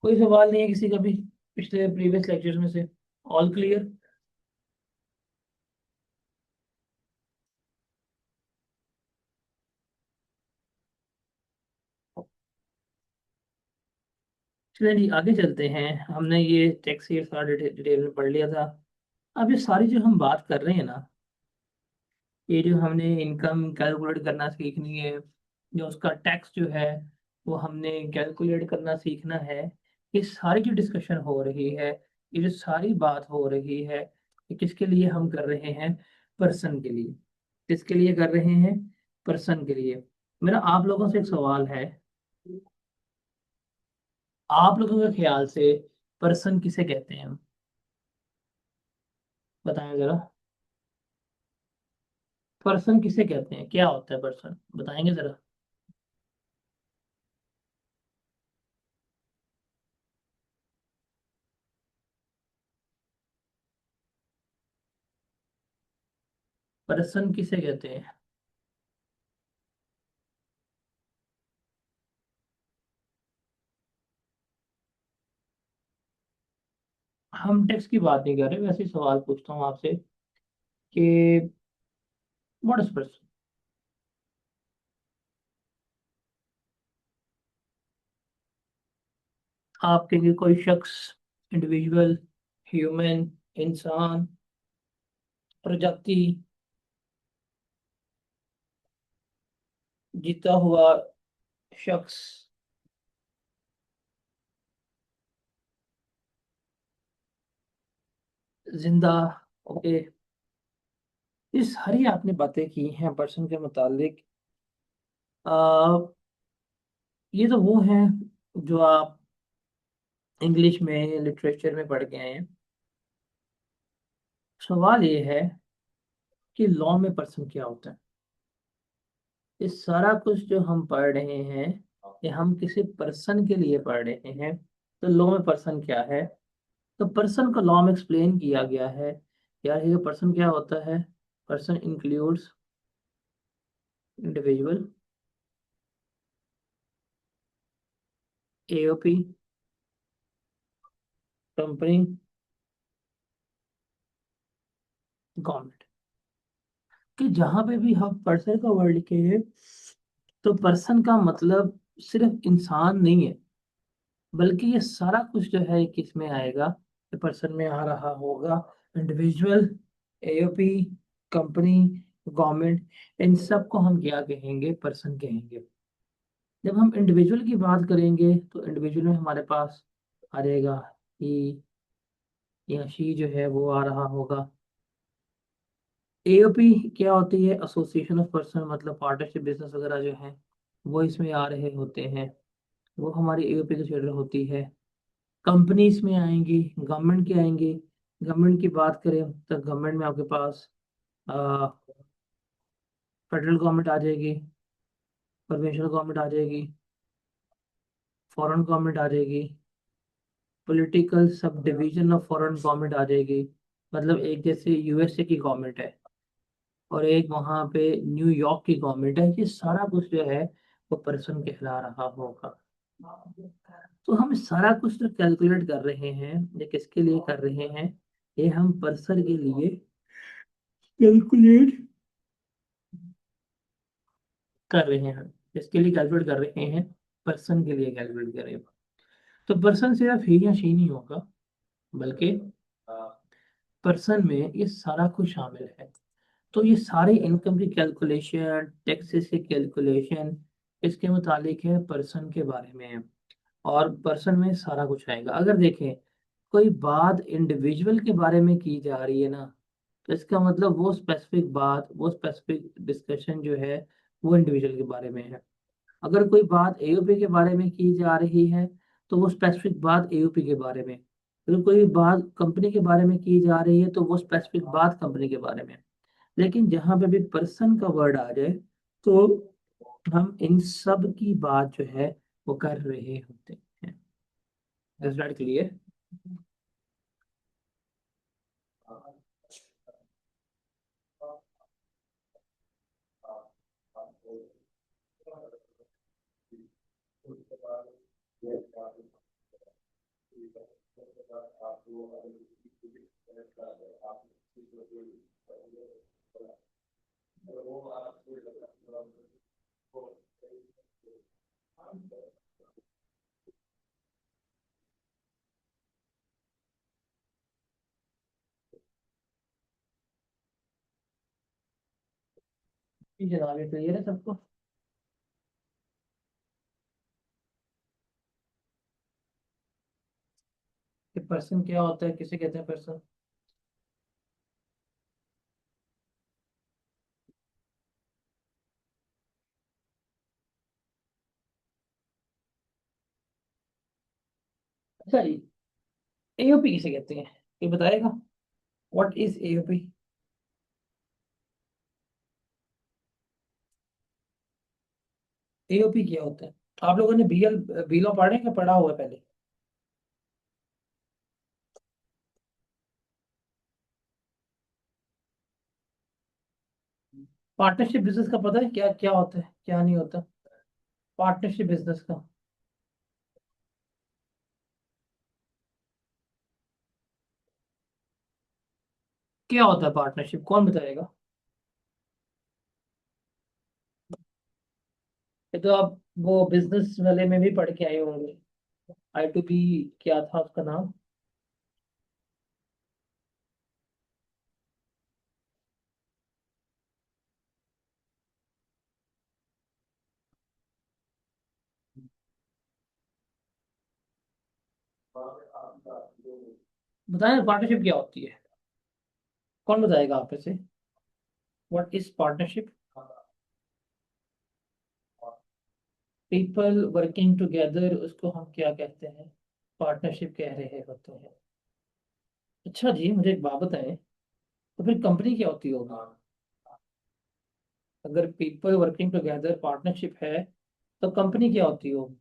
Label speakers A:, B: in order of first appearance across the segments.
A: कोई सवाल नहीं है किसी का भी पिछले प्रीवियस लेक्चर्स में से? All clear? चलिए जी, आगे चलते हैं। हमने ये टैक्स ये सारा डिटेल में पढ़ लिया था। अब ये सारी जो हम बात कर रहे हैं ना, ये जो हमने इनकम कैलकुलेट करना सीखनी है, जो उसका टैक्स जो है वो हमने कैलकुलेट करना सीखना है। ये सारी जो डिस्कशन हो रही है, ये जो सारी बात हो रही है, ये किसके लिए हम कर रहे हैं? पर्सन के लिए। किसके लिए कर रहे हैं? पर्सन के लिए। मेरा आप लोगों से एक सवाल है, आप लोगों के ख्याल से पर्सन किसे कहते हैं? बताएं जरा। पर्सन किसे कहते हैं? क्या होता है पर्सन? बताएंगे जरा। पर्सन किसे कहते हैं? हम टैक्स की बात नहीं कर रहे, वैसे ही सवाल पूछता हूँ आपसे कि व्हाट इज पर्सन? आपके लिए कोई शख्स, इंडिविजुअल, ह्यूमन, इंसान, प्रजाति, जीता हुआ शख्स, जिंदा? ओके। ये सारी आपने बातें की हैं पर्सन के मुतालिक। आ, ये तो वो है जो आप इंग्लिश में लिटरेचर में पढ़ के आए हैं। सवाल ये है कि लॉ में पर्सन क्या होता है? ये सारा कुछ जो हम पढ़ रहे हैं, ये हम किसी पर्सन के लिए पढ़ रहे हैं। तो लॉ में पर्सन क्या है? तो पर्सन को लॉ में एक्सप्लेन किया गया है। यार ये पर्सन क्या होता है? Person includes individual, AOP, company, government. कि जहां पे भी हम पर्सन का वर्ड लिखे हैं, तो पर्सन का मतलब सिर्फ इंसान नहीं है, बल्कि ये सारा कुछ जो है किस में आएगा? ये पर्सन में आ रहा होगा। इंडिविजुअल, एओपी, कंपनी, गवर्नमेंट, इन सब को हम क्या कहेंगे? पर्सन कहेंगे। जब हम इंडिविजुअल की बात करेंगे तो इंडिविजुअल में हमारे पास आ जाएगा ही या शी जो है वो आ रहा होगा। एओपी क्या होती है? एसोसिएशन ऑफ पर्सन, मतलब पार्टनरशिप बिजनेस वगैरह जो है वो इसमें आ रहे होते हैं, वो हमारी एओपी की शेयर होती है। कंपनीज में आएंगी, गवर्नमेंट की आएंगी। गवर्नमेंट की बात करें तो गवर्नमेंट में आपके पास फेडरल गवर्नमेंट आ जाएगी, प्रोविंशियल गवर्नमेंट आ जाएगी, फॉरेन गवर्नमेंट आ जाएगी, political subdivision of foreign government आ जाएगी। मतलब एक जैसे यूएसए की गवर्नमेंट है और एक वहाँ पे न्यूयॉर्क की गवर्नमेंट है, ये सारा कुछ जो है वो पर्सन कहला रहा होगा। तो हम सारा कुछ जो कैलकुलेट कर रहे हैं, ये किसके लिए कर रहे हैं? ये हम पर्सन के लिए कैलकुलेट कर रहे हैं। किसके लिए कैलकुलेट कर रहे हैं? पर्सन के लिए कैलकुलेट कर रहे हैं। तो पर्सन सिर्फ ही या शी नहीं होगा, बल्कि पर्सन में ये सारा कुछ शामिल है। तो ये सारे इनकम की कैलकुलेशन, टैक्सेस की कैलकुलेशन, इसके मुतालिक है, पर्सन के बारे में है। और पर्सन में सारा कुछ आएगा। अगर देखें कोई बात इंडिविजुअल के बारे में की जा रही है ना, तो इसका मतलब वो स्पेसिफिक बात, वो स्पेसिफिक डिस्कशन जो है वो इंडिविजुअल के बारे में है। अगर कोई बात एओपी के बारे में की जा रही है, तो वो स्पेसिफिक बात एओपी के बारे में। अगर कोई बात कंपनी के बारे में की जा रही है, तो वो स्पेसिफिक बात कंपनी के बारे में। लेकिन जहां पे भी पर्सन का वर्ड आ जाए, तो हम इन सब की बात जो है वो कर रहे होते हैं। Is that clear? जी जनाब, ये क्लियर है सबको? कि पर्सन क्या होता है, किसे कहते हैं पर्सन? अच्छा जी, एओपी किसे कहते हैं, ये बताएगा? What is AOP? एओपी क्या होता है? आप लोगों ने बीएल पढ़े क्या, पढ़ा हुआ है पहले? पार्टनरशिप बिजनेस का पता है क्या क्या होता है, क्या नहीं होता? पार्टनरशिप बिजनेस का क्या होता है? पार्टनरशिप कौन बताएगा? ये तो आप वो बिजनेस वाले में भी पढ़ के आए होंगे। आई टू बी, क्या था उसका नाम? बताएं पार्टनरशिप क्या होती है, कौन बताएगा आप में से? What is partnership? People working together, उसको हम क्या कहते हैं? पार्टनरशिप कह रहे होते हैं। अच्छा जी, मुझे एक बात बताएं, तो फिर कंपनी क्या होती होगी? अगर पीपल वर्किंग टुगेदर पार्टनरशिप है, तो कंपनी क्या होती होगी?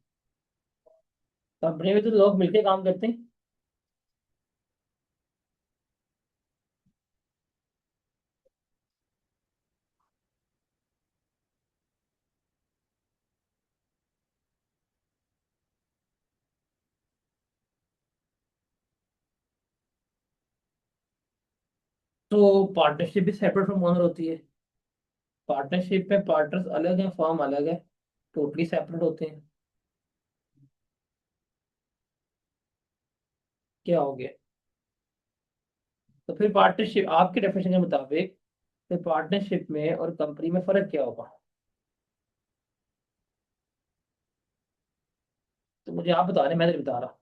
A: कंपनी में तो लोग मिलके काम करते हैं। तो पार्टनरशिप भी सेपरेट फ्रॉम ओनर होती है। पार्टनरशिप में पार्टनर्स अलग हैं, फर्म अलग है, टोटली सेपरेट होते हैं। क्या हो गया? तो फिर पार्टनरशिप आपके डेफिनेशन के मुताबिक, फिर पार्टनरशिप में और कंपनी में फर्क क्या होगा? तो मुझे आप बता रहे हैं, मैं नहीं बता रहा।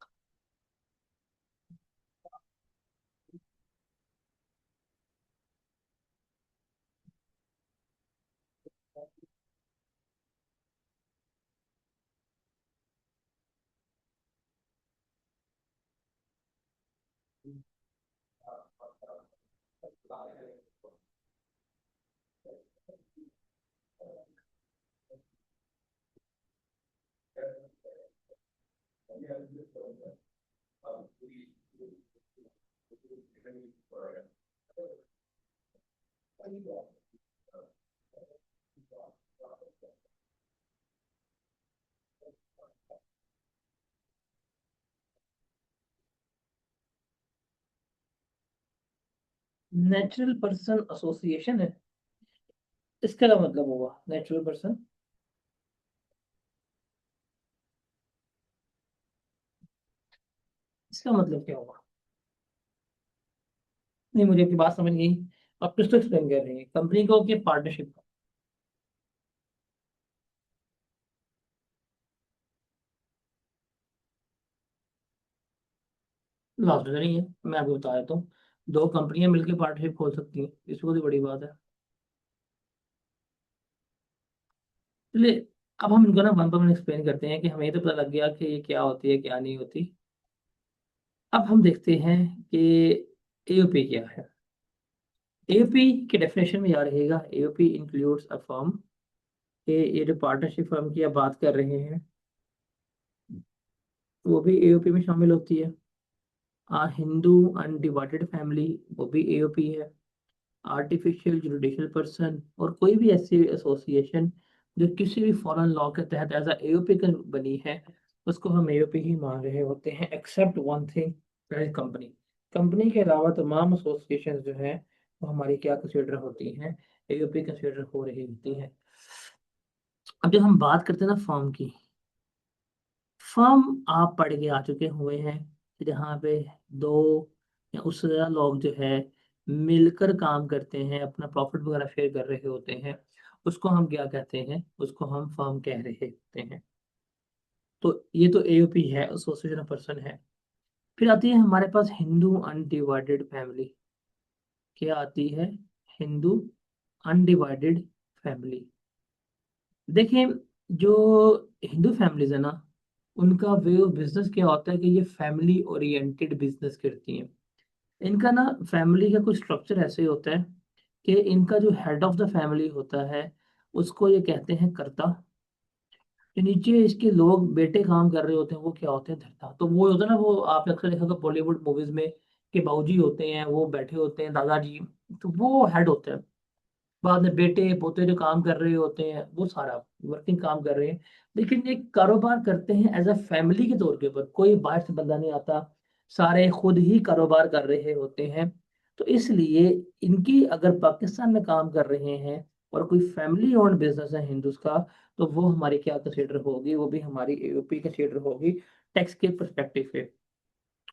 A: नेचुरल पर्सन एसोसिएशन है, इसका क्या मतलब होगा नेचुरल पर्सन? इसका मतलब क्या होगा? नहीं, मुझे आपकी बात समझ गई। आप किस तो एक्सप्लेन कर रहे हैं, कंपनी को कि पार्टनरशिप को? लास्ट में नहीं है, मैं आपको बता देता हूँ। दो कंपनियां मिलकर पार्टनरशिप खोल सकती हैं, इसमें कोई बड़ी बात है? चलिए, अब हम इनको ना वन बाय वन एक्सप्लेन करते हैं कि हमें तो पता लग गया कि ये क्या होती है क्या नहीं होती। अब हम देखते हैं कि एओपी क्या है। एओपी के डेफिनेशन में याद रहेगा, एओपी इंक्लूड्स अ फर्म, ये जो पार्टनरशिप फर्म की आप बात कर रहे हैं, वो भी एओपी में शामिल होती है। हिंदू अनडिवाइडेड फैमिली, वो भी एओपी है। आर्टिफिशियल जुडिशियल पर्सन, और कोई भी ऐसी एसोसिएशन जो किसी भी फॉरेन लॉ के तहत एज एओपी बनी है, उसको हम एओपी ही मान रहे होते हैं, except one thing, company. Company के अलावा तमाम एसोसिएशन जो है वो हमारी क्या कंसिडर होती हैं, एओपी कंसिडर हो रही होती हैं। अब जब हम बात करते हैं ना फर्म की, फर्म आप पढ़ के आ चुके हुए हैं जहाँ पे दो या उससे ज़्यादा लोग जो है मिलकर काम करते हैं, अपना प्रॉफिट वगैरह शेयर कर रहे होते हैं, उसको हम क्या कहते हैं, उसको हम फर्म कह रहे होते हैं। तो ये तो एओपी है, एसोसिएशन ऑफ पर्सन है। फिर आती है हमारे पास हिंदू अनडिवाइडेड फैमिली। क्या आती है? Hindu undivided family. देखिए, जो हिंदू फैमिलीज है ना, उनका वे ऑफ बिजनेस क्या होता है कि ये फैमिली ओरिएंटेड बिजनेस करती हैं। इनका ना फैमिली का कुछ स्ट्रक्चर ऐसे होता है कि इनका जो हेड ऑफ द फैमिली होता है उसको ये कहते हैं कर्ता। जो नीचे इसके लोग बेटे काम कर रहे होते हैं वो क्या होते हैं? धर्ता। तो वो होता है ना, वो आपने अक्सर देखा होगा बॉलीवुड मूवीज में कि बाबूजी होते हैं, वो बैठे होते हैं, दादाजी, तो वो हेड होते हैं। बाद में बेटे पोते जो काम कर रहे होते हैं वो सारा वर्किंग काम कर रहे हैं। लेकिन एक कारोबार करते हैं एज अ फैमिली के तौर के ऊपर, कोई बाहर से बंदा नहीं आता, सारे खुद ही कारोबार कर रहे होते हैं। तो इसलिए इनकी अगर पाकिस्तान में काम कर रहे हैं और कोई फैमिली ओन्ड बिजनेस है हिंदूज का, तो वो हमारी क्या कंसिडर होगी? वो भी हमारी एओपी कंसिडर होगी टैक्स के परस्पेक्टिव से।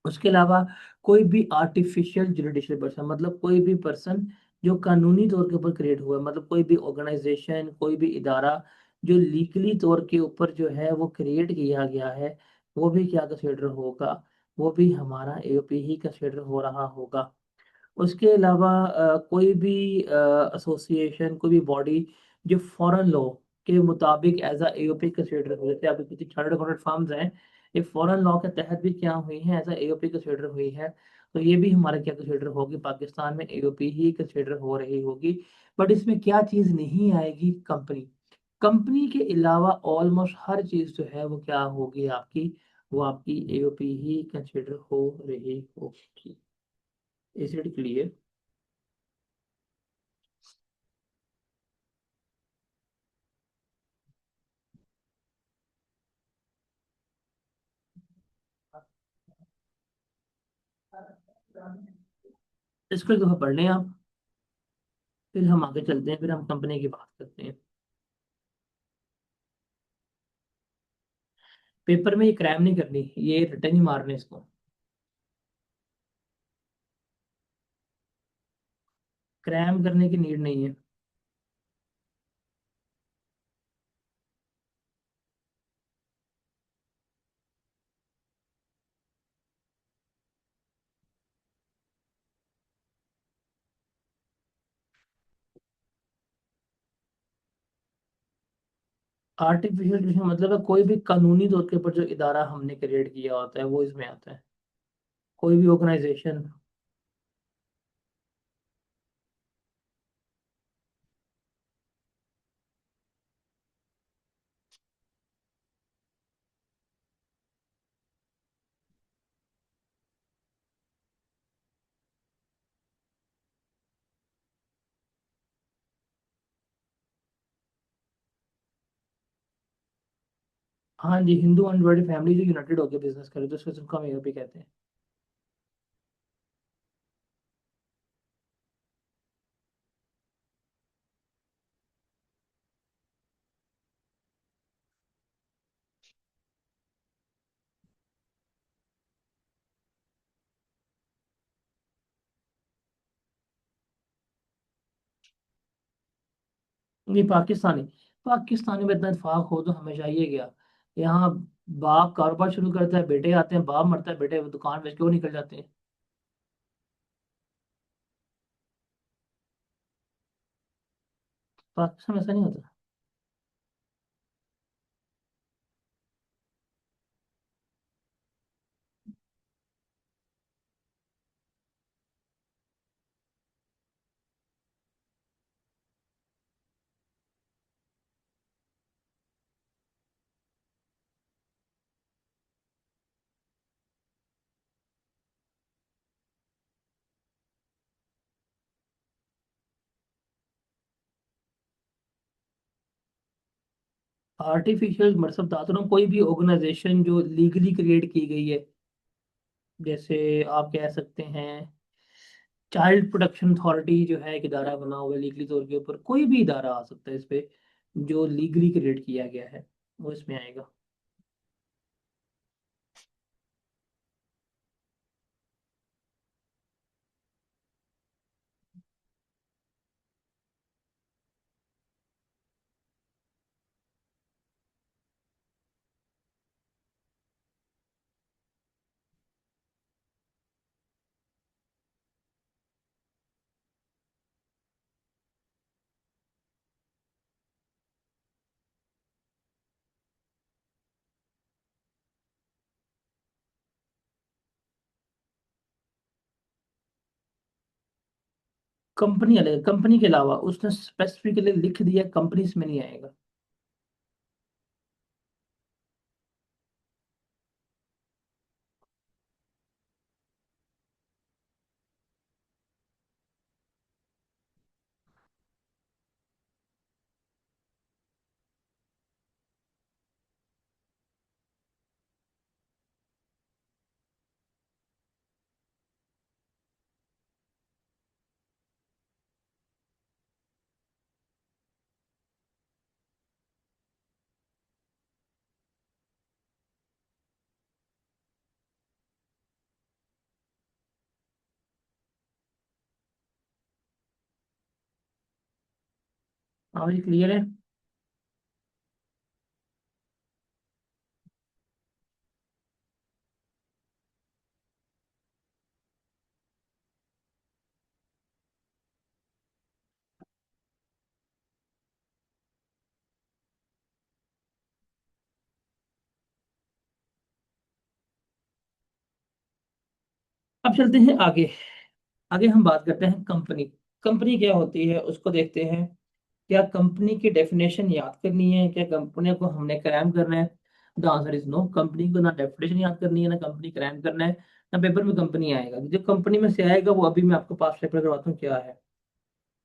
A: उसके अलावा कोई भी आर्टिफिशियल जुडिशियल पर्सन, मतलब कोई भी पर्सन जो कानूनी तौर के ऊपर क्रिएट हुआ है, मतलब कोई भी ऑर्गेनाइजेशन, कोई भी इदारा जो लीगली तौर के ऊपर जो है वो क्रिएट किया गया है, वो भी क्या कंसिडर होगा? वो भी हमारा एओपी ही कंसिडर हो रहा होगा। उसके अलावा कोई भी एसोसिएशन, कोई भी बॉडी जो फॉरेन लॉ के मुताबिक एज अ एओपी कंसिडर हो, जैसे अभी कुछ चार्टर्ड अकाउंटेंट फर्म्स हैं, ये फॉरेन लॉ के तहत भी क्या हुई है, एज अ एओपी कंसिडर हुई है। तो ये भी हमारे क्या कंसिडर होगी? पाकिस्तान में एओपी ही कंसिडर हो रही होगी। बट इसमें क्या चीज़ नहीं आएगी? कंपनी। कंपनी के अलावा ऑलमोस्ट हर चीज़ जो है वो क्या होगी आपकी? वो आपकी एओपी ही कंसिडर हो रही होगी। Is it clear? इसको एक दफा पढ़ लें आप, फिर हम आगे चलते हैं, फिर हम कंपनी की बात करते हैं। पेपर में ये क्रैम नहीं करनी, ये रिटर्न ही मारने इसको। क्रैम करने की नीड नहीं है। आर्टिफिशियल इंटेलिजेंस मतलब है कोई भी कानूनी तौर के ऊपर जो इदारा हमने क्रिएट किया होता है वो इसमें आता है, कोई भी ऑर्गेनाइजेशन। हाँ जी, हिंदू अनडिवाइडेड फैमिली जो यूनाइटेड होकर बिजनेस करे तो उसको हम यूपी कहते हैं। ये पाकिस्तानी, पाकिस्तानी में इतना इतफाक हो तो हमेशा ये गया, यहाँ बाप कारोबार शुरू करता है, बेटे आते हैं, बाप मरता है, बेटे दुकान बेच के वो निकल जाते हैं। पाकिस्तान में ऐसा नहीं होता। आर्टिफिशियल मतलब बता रहा हूँ, कोई भी ऑर्गेनाइजेशन जो लीगली क्रिएट की गई है, जैसे आप कह सकते हैं चाइल्ड प्रोटेक्शन अथॉरिटी जो है एक इदारा बना हुआ है लीगली तौर के ऊपर, कोई भी इदारा आ सकता है इस पे जो लीगली क्रिएट किया गया है, वो इसमें आएगा। कंपनी अलग, कंपनी के अलावा उसने स्पेसिफिकली लिख दिया कंपनीज में नहीं आएगा। हाँ, ये क्लियर है। अब चलते हैं आगे। आगे हम बात करते हैं कंपनी। कंपनी क्या होती है उसको देखते हैं। क्या कंपनी की डेफिनेशन याद करनी है, क्या कंपनी को हमने क्रैम करना है? The answer is no. Company को ना डेफिनेशन याद करनी है, ना कंपनी क्रैम करना है, ना पेपर में कंपनी आएगा। जो कंपनी में से आएगा वो अभी मैं आपको पास पेपर करवाता हूँ क्या है।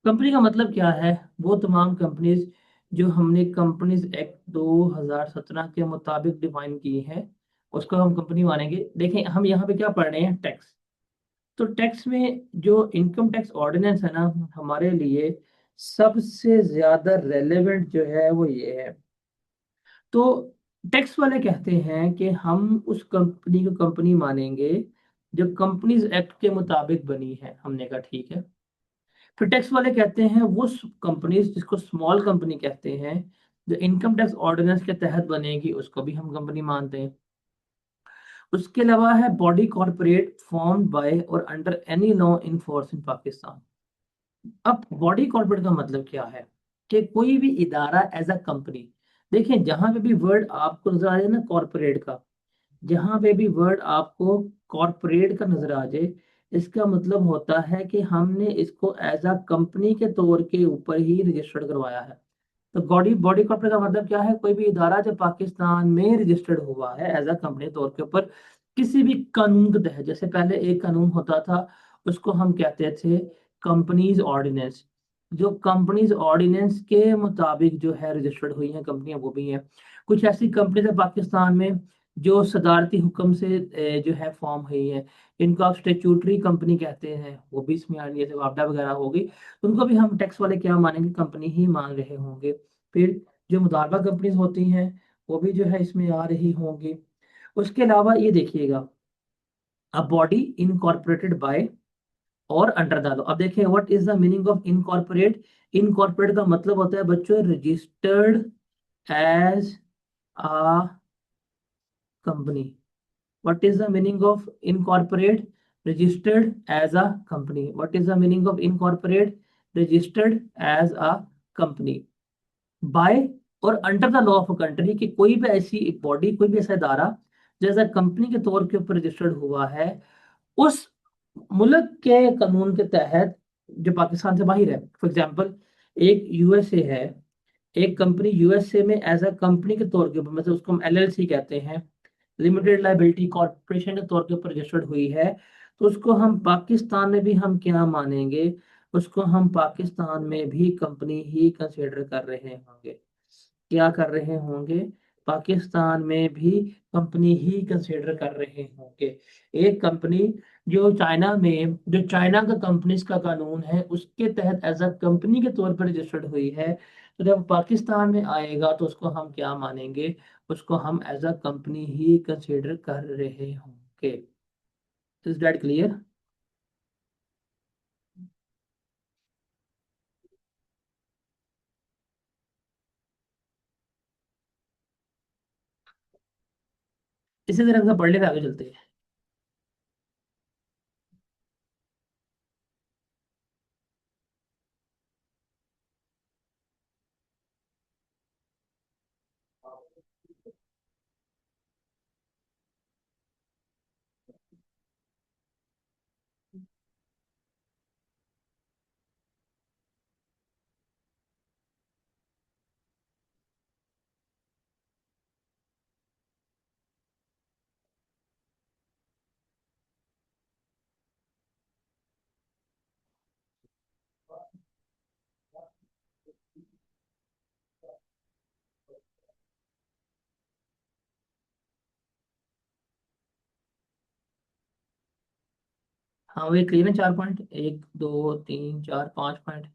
A: कंपनी का मतलब क्या है? वो तमाम कंपनीज जो हमने कंपनीज एक्ट 2017 के मुताबिक डिफाइन की है, उसको हम कंपनी मानेंगे। देखें हम यहाँ पे क्या पढ़ रहे हैं, टैक्स। तो टैक्स में जो इनकम टैक्स ऑर्डिनेंस है ना, हमारे लिए सबसे ज्यादा रेलेवेंट जो है वो ये है। तो टैक्स वाले कहते हैं कि हम उस कंपनी को कंपनी मानेंगे जो कंपनीज एक्ट के मुताबिक बनी है। हमने कहा ठीक है। फिर टैक्स वाले कहते हैं वो कंपनीज जिसको स्मॉल कंपनी कहते हैं, जो इनकम टैक्स ऑर्डिनेंस के तहत बनेगी, उसको भी हम कंपनी मानते हैं। उसके अलावा है बॉडी कॉर्पोरेट फॉर्म्ड बाय और under any law in force in Pakistan. अब बॉडी कॉर्पोरेट का मतलब क्या है? कि कोई भी इदारा एज अ कंपनी। देखिए जहां पे भी वर्ड आपको नजर आ जाए ना कॉर्पोरेट का, जहां पे भी वर्ड आपको कॉर्पोरेट का नजर आ जाए, इसका मतलब होता है कि हमने इसको एज अ कंपनी के तौर के ऊपर ही रजिस्टर्ड करवाया है। तो बॉडी बॉडी कॉर्पोरेट का मतलब क्या है? कोई भी इदारा जो पाकिस्तान में रजिस्टर्ड हुआ है एज अ कंपनी तौर के ऊपर, किसी भी कानून के तहत। जैसे पहले एक कानून होता था, उसको हम कहते थे कंपनीज ऑर्डिनेंस। जो कंपनीज ऑर्डिनेंस के मुताबिक जो है रजिस्टर्ड हुई हैं कंपनियां, वो भी हैं। कुछ ऐसी कंपनीज है पाकिस्तान में जो सदारती हुक्म से जो है फॉर्म हुई है, इनको आप स्टेचूटरी कंपनी कहते हैं, वो भी इसमें आ रही है। जैसे वापडा वगैरह होगी, उनको भी हम टैक्स वाले क्या मानेंगे? कंपनी ही मान रहे होंगे। फिर जो मुदारबा कंपनीज होती हैं, वो भी जो है इसमें आ रही होंगी। उसके अलावा ये देखिएगा, अ बॉडी इनकॉर्पोरेटेड बाय और अंडर द लॉ। अब देखिए what is the meaning of incorporate. Incorporate का मतलब होता है बच्चों registered as a company. What is the meaning of incorporate? Registered as a company. What is the meaning of incorporate? Registered as a company. By और under the law of country की कोई भी ऐसी बॉडी, कोई भी ऐसा इदारा जैसा कंपनी के तौर के ऊपर रजिस्टर्ड हुआ है उस मुल्क के कानून के तहत जो पाकिस्तान से बाहर है। फॉर एग्जांपल एक यूएसए है, एक कंपनी यूएसए में एज अ कंपनी के तौर के ऊपर, मतलब उसको हम एलएलसी कहते हैं, लिमिटेड लाइबिलिटी कॉर्पोरेशन के तौर के ऊपर रजिस्टर्ड हुई है, तो उसको हम पाकिस्तान में भी हम क्या मानेंगे? उसको हम पाकिस्तान में भी कंपनी ही कंसिडर कर रहे होंगे। क्या कर रहे होंगे, पाकिस्तान में भी कंपनी ही कंसिडर कर रहे होंगे। एक कंपनी जो चाइना का कंपनीज का कानून है उसके तहत एज अ कंपनी के तौर पर रजिस्टर्ड हुई है, तो जब पाकिस्तान में आएगा तो उसको हम क्या मानेंगे, उसको हम एज अ कंपनी ही कंसिडर कर रहे होंगे। Is that clear? इसी तरह से पढ़ ले, फिर आगे चलते हैं। हाँ, वही क्लियर है, 4 पॉइंट, 1 2 3 4 5 पॉइंट।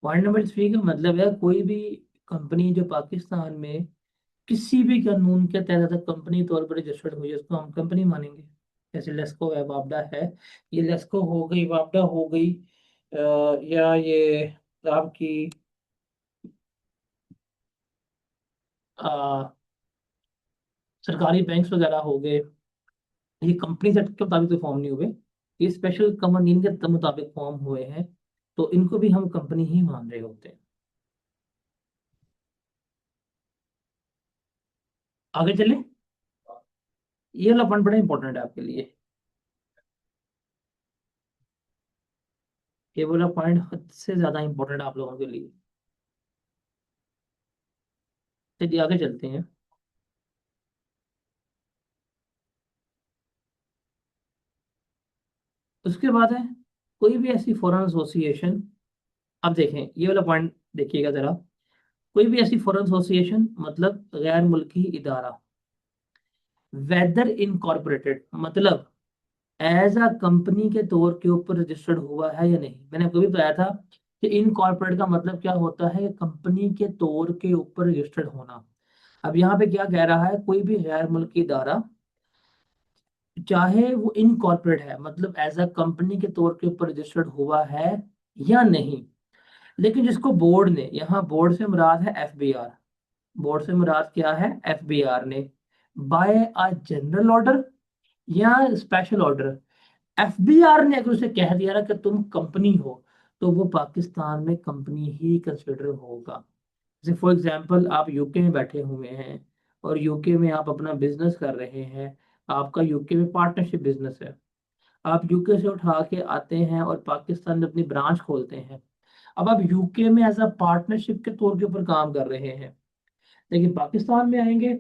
A: पॉइंट नंबर 3 का मतलब है कोई भी कंपनी जो पाकिस्तान में किसी भी कानून के तहत कंपनी तौर पर रजिस्टर्ड हुई है उसको हम कंपनी मानेंगे। जैसे लेस्को है, वापडा है, ये लेस्को हो गई, वापडा हो गई, या ये आपकी अ, सरकारी बैंक्स वगैरह हो गए, ये कंपनी सेक्टर के मुताबिक तो फॉर्म नहीं हुए, ये स्पेशल कंपनी के मुताबिक फॉर्म हुए हैं, तो इनको भी हम कंपनी ही मान रहे होते हैं। आगे चले। ये वाला पॉइंट बड़ा इंपॉर्टेंट है आपके लिए। ये वाला पॉइंट हद से ज्यादा इंपॉर्टेंट है आप लोगों के लिए। चलिए आगे चलते हैं। उसके बाद है कोई भी ऐसी फॉरेन एसोसिएशन। अब देखें ये वाला पॉइंट, देखिएगा जरा। कोई भी ऐसी फॉरेन एसोसिएशन मतलब गैर मुल्की इदारा, वेदर इनकॉर्पोरेटेड मतलब एज अ कंपनी के तौर के ऊपर रजिस्टर्ड हुआ है या नहीं। मैंने आपको भी बताया था कि इनकॉर्पोरेट का मतलब क्या होता है, कंपनी के तौर के ऊपर रजिस्टर्ड होना। अब यहाँ पे क्या कह रहा है, कोई भी गैर मुल्की इदारा, चाहे वो इनकॉर्पोरेट है मतलब एज अ कंपनी के तौर के ऊपर रजिस्टर्ड हुआ है या नहीं, लेकिन जिसको बोर्ड ने, यहाँ बोर्ड से मुराद है एफबीआर, बोर्ड से मुराद क्या है, एफबीआर ने बाय अ जनरल ऑर्डर या स्पेशल ऑर्डर। एफबीआर ने अगर उसे कह दिया ना कि तुम कंपनी हो, तो वो पाकिस्तान में कंपनी ही कंसिडर होगा। जैसे फॉर एग्जांपल आप यूके में बैठे हुए हैं और यूके में आप अपना बिजनेस कर रहे हैं, आपका यूके में पार्टनरशिप बिजनेस है, आप यूके से उठा के आते हैं और पाकिस्तान में अपनी ब्रांच खोलते हैं। अब आप यूके में एज अ पार्टनरशिप के तौर के ऊपर काम कर रहे हैं, लेकिन पाकिस्तान में आएंगे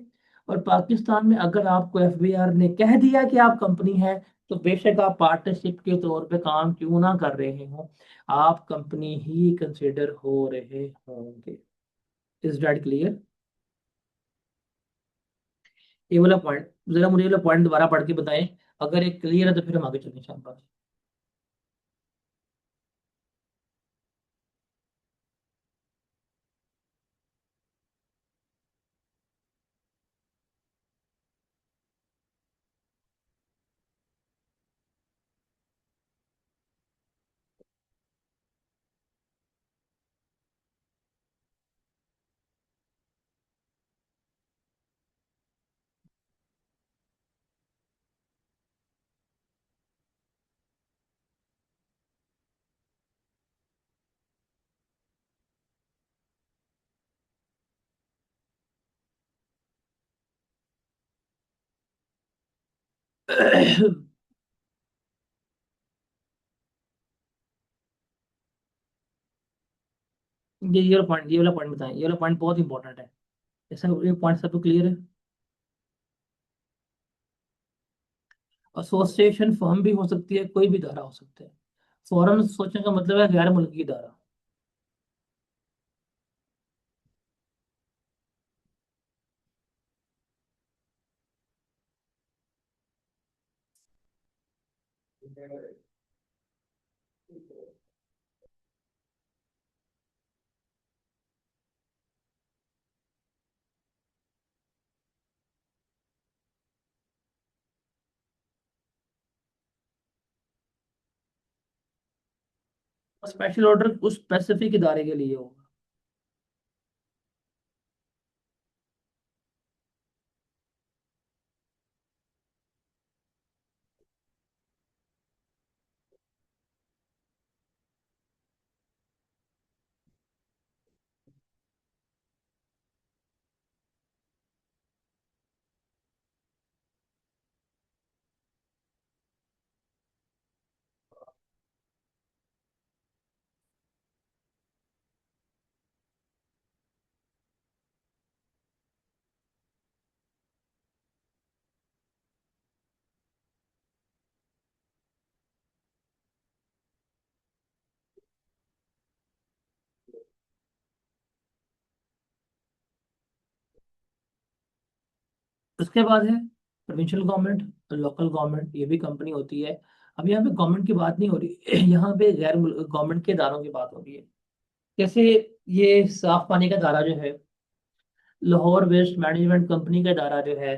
A: और पाकिस्तान में अगर आपको एफबीआर ने कह दिया कि आप कंपनी है, तो बेशक आप पार्टनरशिप के तौर पे काम क्यों ना कर रहे हो, आप कंपनी ही कंसिडर हो रहे होंगे। Is that clear? ये वाला पॉइंट, जरा मुझे ये वाला पॉइंट दोबारा पढ़ के बताएं। अगर ये क्लियर है तो फिर हम आगे चलें शाबाश। ये वाला पॉइंट, ये वाला पॉइंट बताएं, ये वाला पॉइंट बहुत इंपॉर्टेंट है। ऐसा ये पॉइंट सबको क्लियर है? एसोसिएशन फर्म भी हो सकती है, कोई भी धारा हो सकता है। फॉरेन सोचने का मतलब है गैर मुल्की धारा। स्पेशल ऑर्डर उस स्पेसिफिक इदारे के लिए होगा। उसके बाद है प्रोविंशियल गवर्नमेंट, लोकल गवर्नमेंट, ये भी कंपनी होती है। अब यहाँ पे गवर्नमेंट की बात नहीं हो रही यहाँ पे गैर गवर्नमेंट के इदारों की बात हो रही है। जैसे ये साफ पानी का इदारा जो है, लाहौर वेस्ट मैनेजमेंट कंपनी का इदारा जो है,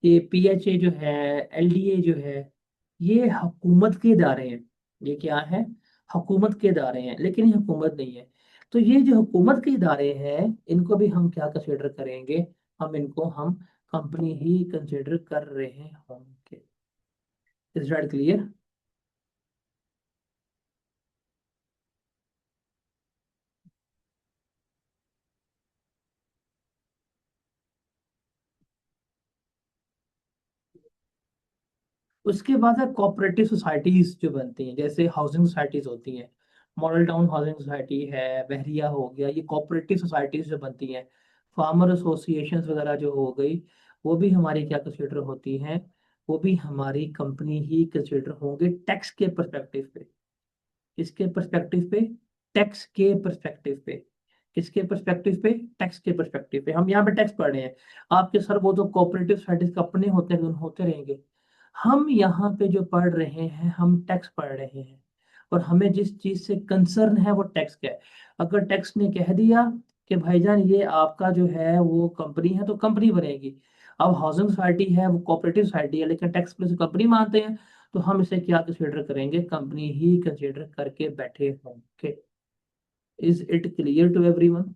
A: ये पीएचए जो है, एलडीए जो है, ये हुकूमत के इदारे हैं। ये क्या है? हुकूमत के इदारे हैं, लेकिन ये हुकूमत नहीं है। तो ये जो हुकूमत के इदारे हैं, इनको भी हम क्या कंसिडर करेंगे? हम कंपनी ही कंसिडर कर रहे होंगे। Is that clear? उसके बाद है कोऑपरेटिव सोसाइटीज जो बनती हैं, जैसे हाउसिंग सोसाइटीज होती हैं। मॉडल टाउन हाउसिंग सोसाइटी है, बहरिया हो गया, ये कोऑपरेटिव सोसाइटीज जो बनती हैं। फार्मर एसोसिएशन वगैरह जो हो गई, वो भी हमारी क्या कंसिडर होती हैं? वो भी हमारी कंपनी ही कंसिडर होंगे टैक्स के पर्सपेक्टिव पे। किसके पर्सपेक्टिव पे? टैक्स के पर्सपेक्टिव पे। किसके पर्सपेक्टिव पे? टैक्स के पर्सपेक्टिव पे। हम यहाँ पे टैक्स पढ़ रहे हैं। आपके सर वो तो कोऑपरेटिव सोसाइटीज के अपने होते हैं, होते रहेंगे। हम यहाँ पे जो पढ़ रहे हैं, हम टैक्स पढ़ रहे हैं। और हमें जिस चीज से कंसर्न है वो टैक्स का है। अगर टैक्स ने कह दिया कि भाईजान ये आपका जो है वो कंपनी है, तो कंपनी बनेगी। अब हाउसिंग सोसाइटी है, वो कोऑपरेटिव सोसाइटी है, लेकिन टैक्स प्लस कंपनी मानते हैं, तो हम इसे क्या कंसिडर करेंगे? कंपनी ही कंसिडर करके बैठे होंगे। Is it clear to everyone?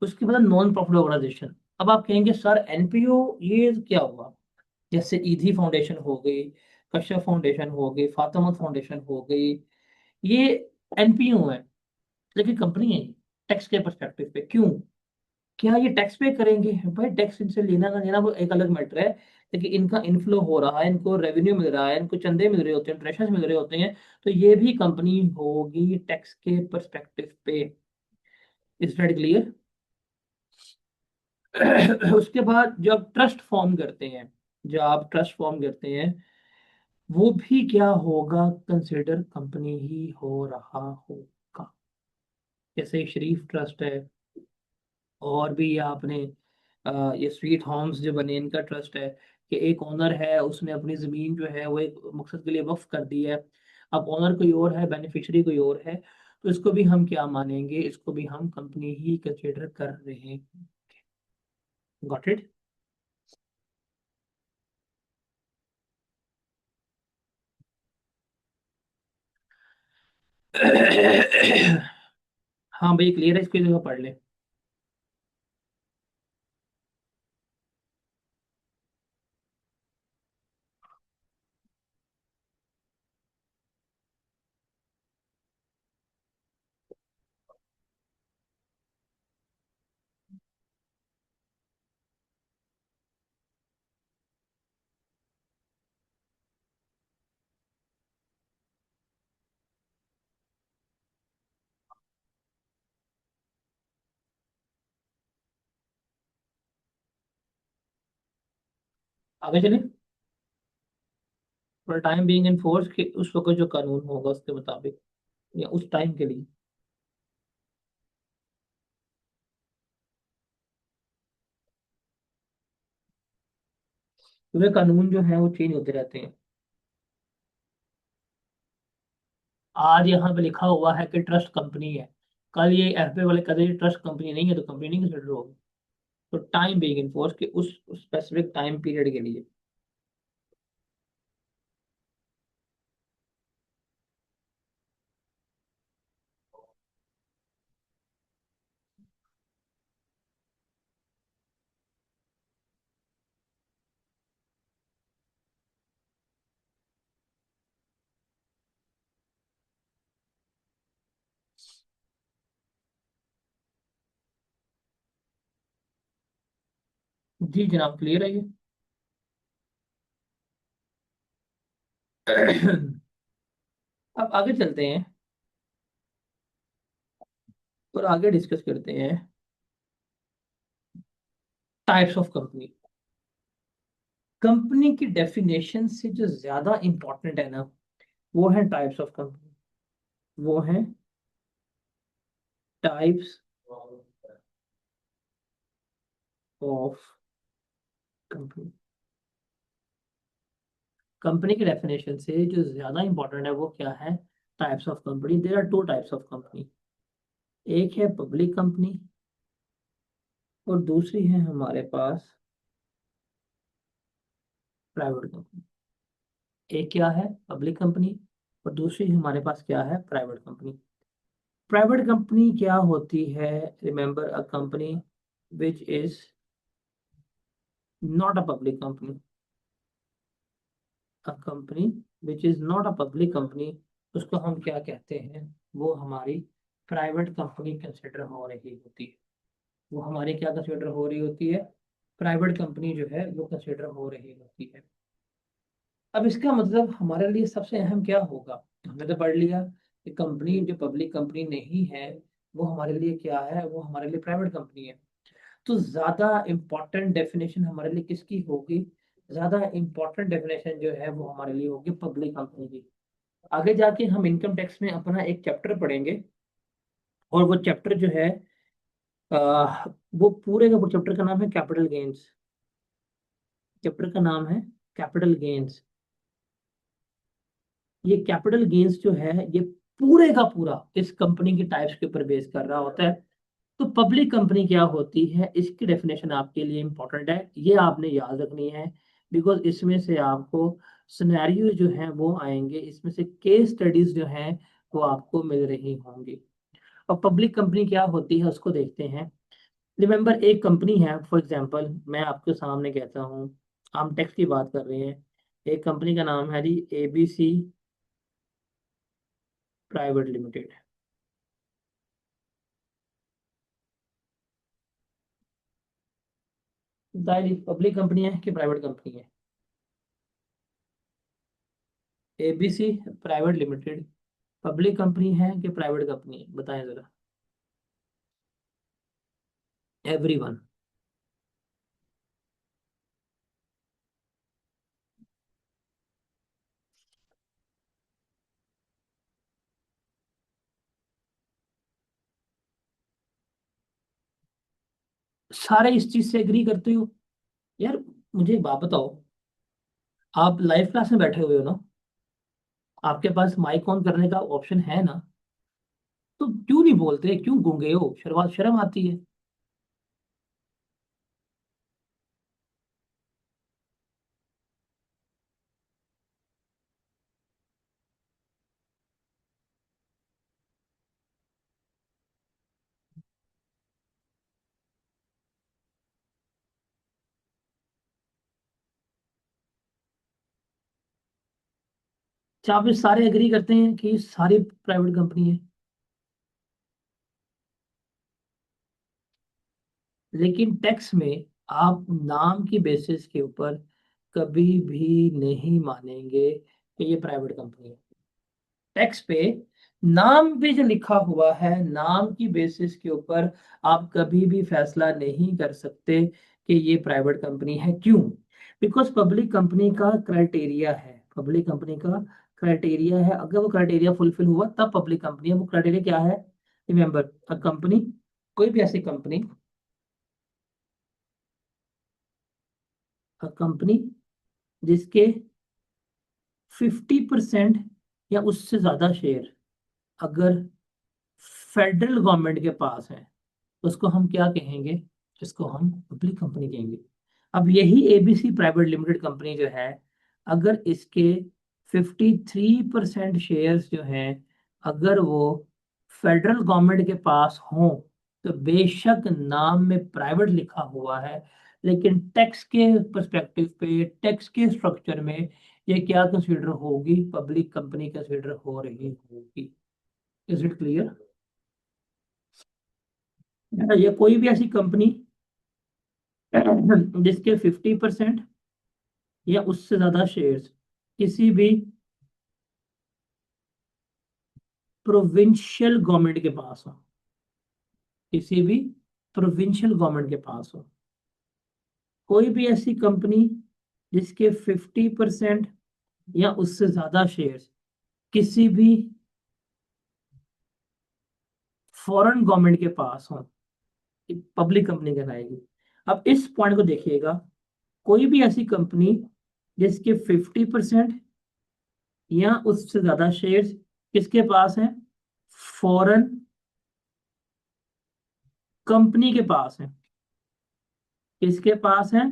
A: उसके बाद नॉन प्रॉफिट ऑर्गेनाइजेशन। अब आप कहेंगे सर एनपीओ ये क्या हुआ? जैसे ईदी फाउंडेशन हो गई, कश्यप फाउंडेशन हो गई, फातिमा फाउंडेशन हो गई, ये एनपीओ है, लेकिन कंपनी है टैक्स के परस्पेक्टिव पे। क्यों? क्या ये टैक्स पे करेंगे? भाई टैक्स इनसे लेना ना लेना वो एक अलग मैटर है, लेकिन इनका इनफ्लो हो रहा है, इनको रेवेन्यू मिल रहा है, इनको चंदे मिल रहे होते हैं, ट्रेशर्स मिल रहे होते हैं, तो ये भी कंपनी होगी टैक्स के परस्पेक्टिव पे। Is that clear? उसके बाद जब ट्रस्ट फॉर्म करते हैं, जब आप ट्रस्ट फॉर्म करते हैं, वो भी क्या होगा? कंसिडर कंपनी ही हो रहा होगा। जैसे शरीफ ट्रस्ट है, और भी आपने ये स्वीट होम्स जो बने इनका ट्रस्ट है, कि एक ओनर है उसने अपनी जमीन जो है वो एक मकसद के लिए वक्फ कर दी है। अब ओनर कोई और है, बेनिफिशियरी कोई और है, तो इसको भी हम क्या मानेंगे? इसको भी हम कंपनी ही कंसिडर कर रहे हैं। Got it? हाँ भाई क्लियर है, इसको जगह पढ़ ले। आगे चले। For time being in force, कि उस वक्त जो कानून होगा उसके मुताबिक, या उस टाइम के लिए। क्योंकि कानून जो है वो चेंज होते रहते हैं। आज यहाँ पे लिखा हुआ है कि ट्रस्ट कंपनी है, कल ये एफबी वाले कहते हैं ट्रस्ट कंपनी नहीं है, तो कंपनी नहीं कंसिडर होगी। तो टाइम बीइंग इन्फोर्स के उस स्पेसिफिक टाइम पीरियड के लिए। जी जनाब क्लियर है ये। अब आगे चलते हैं और आगे डिस्कस करते हैं टाइप्स ऑफ कंपनी। कंपनी की डेफिनेशन से जो ज्यादा इंपॉर्टेंट है ना, वो है टाइप्स ऑफ कंपनी। वो है टाइप्स ऑफ कंपनी। कंपनी की डेफिनेशन से जो ज्यादा इंपॉर्टेंट है वो क्या है? Types of company. There are two types of company. एक है पब्लिक कंपनी, और दूसरी है हमारे पास प्राइवेट कंपनी। एक क्या है? पब्लिक कंपनी, और दूसरी हमारे पास क्या है? Private company. प्राइवेट कंपनी क्या होती है? Remember, a company which is not a public company. A company which is not a public company, उसको हम क्या कहते हैं? वो हमारी प्राइवेट कंपनी कंसिडर हो रही होती है। वो हमारी क्या कंसिडर हो रही होती है? प्राइवेट कंपनी जो है वो कंसिडर हो रही होती है। अब इसका मतलब हमारे लिए सबसे अहम क्या होगा? हमने तो पढ़ लिया कि कंपनी जो पब्लिक कंपनी नहीं है वो हमारे लिए क्या है? वो हमारे लिए प्राइवेट कंपनी है। तो ज्यादा इंपॉर्टेंट डेफिनेशन हमारे लिए किसकी होगी? ज्यादा इंपॉर्टेंट डेफिनेशन जो है वो हमारे लिए होगी पब्लिक कंपनी की। आगे जाके हम इनकम टैक्स में अपना एक चैप्टर पढ़ेंगे, और वो चैप्टर जो है वो पूरे का पूरा चैप्टर का नाम है कैपिटल गेन्स। चैप्टर का नाम है कैपिटल गेन्स। ये कैपिटल गेन्स जो है ये पूरे का पूरा इस कंपनी की टाइप्स के ऊपर बेस कर रहा होता है। तो पब्लिक कंपनी क्या होती है, इसकी डेफिनेशन आपके लिए इंपॉर्टेंट है, ये आपने याद रखनी है। बिकॉज इसमें से आपको सिनेरियो जो है वो आएंगे, इसमें से केस स्टडीज जो हैं वो आपको मिल रही होंगी। और पब्लिक कंपनी क्या होती है उसको देखते हैं। रिमेंबर, एक कंपनी है, फॉर एग्जांपल मैं आपके सामने कहता हूँ, हम टैक्स की बात कर रहे हैं, एक कंपनी का नाम है जी एबीसी प्राइवेट लिमिटेड। बताइए पब्लिक कंपनी है कि प्राइवेट कंपनी है? ABC private limited public company है कि प्राइवेट कंपनी है, बताएं जरा। एवरीवन। सारे इस चीज से एग्री करते हो? यार मुझे एक बात बताओ, आप लाइव क्लास में बैठे हुए हो ना, आपके पास माइक ऑन करने का ऑप्शन है ना, तो क्यों नहीं बोलते, क्यों गूंगे हो, शर्म शर्म आती है? 24 सारे एग्री करते हैं कि सारी प्राइवेट कंपनी है, लेकिन टैक्स में आप नाम की बेसिस के ऊपर कभी भी नहीं मानेंगे कि ये प्राइवेट कंपनी है। टैक्स पे नाम पे जो लिखा हुआ है, नाम की बेसिस के ऊपर आप कभी भी फैसला नहीं कर सकते कि ये प्राइवेट कंपनी है। क्यों? बिकॉज पब्लिक कंपनी का क्राइटेरिया है, पब्लिक कंपनी का क्राइटेरिया है, अगर वो क्राइटेरिया फुलफिल हुआ तब पब्लिक कंपनी है। वो क्राइटेरिया क्या है? रिमेंबर, अ कंपनी, कोई भी ऐसी कंपनी, अ कंपनी जिसके 50% या उससे ज्यादा शेयर अगर फेडरल गवर्नमेंट के पास है, तो उसको हम क्या कहेंगे? इसको हम पब्लिक कंपनी कहेंगे। अब यही एबीसी प्राइवेट लिमिटेड कंपनी जो है, अगर इसके 53% शेयर्स जो हैं, अगर वो फेडरल गवर्नमेंट के पास हों, तो बेशक नाम में प्राइवेट लिखा हुआ है, लेकिन टैक्स के पर्सपेक्टिव पे, टैक्स के स्ट्रक्चर में ये क्या कंसीडर होगी? पब्लिक कंपनी कंसीडर हो रही होगी। Is it clear? या कोई भी ऐसी कंपनी जिसके 50% या उससे ज्यादा शेयर्स किसी भी प्रोविंशियल गवर्नमेंट के पास हो, किसी भी प्रोविंशियल गवर्नमेंट के पास हो, कोई भी ऐसी कंपनी जिसके 50% या उससे ज्यादा शेयर्स किसी भी फॉरेन गवर्नमेंट के पास हो, पब्लिक कंपनी कहलाएगी। अब इस पॉइंट को देखिएगा, कोई भी ऐसी कंपनी जिसके 50% या उससे ज्यादा शेयर्स किसके पास है? फॉरेन कंपनी के पास है। किसके पास है?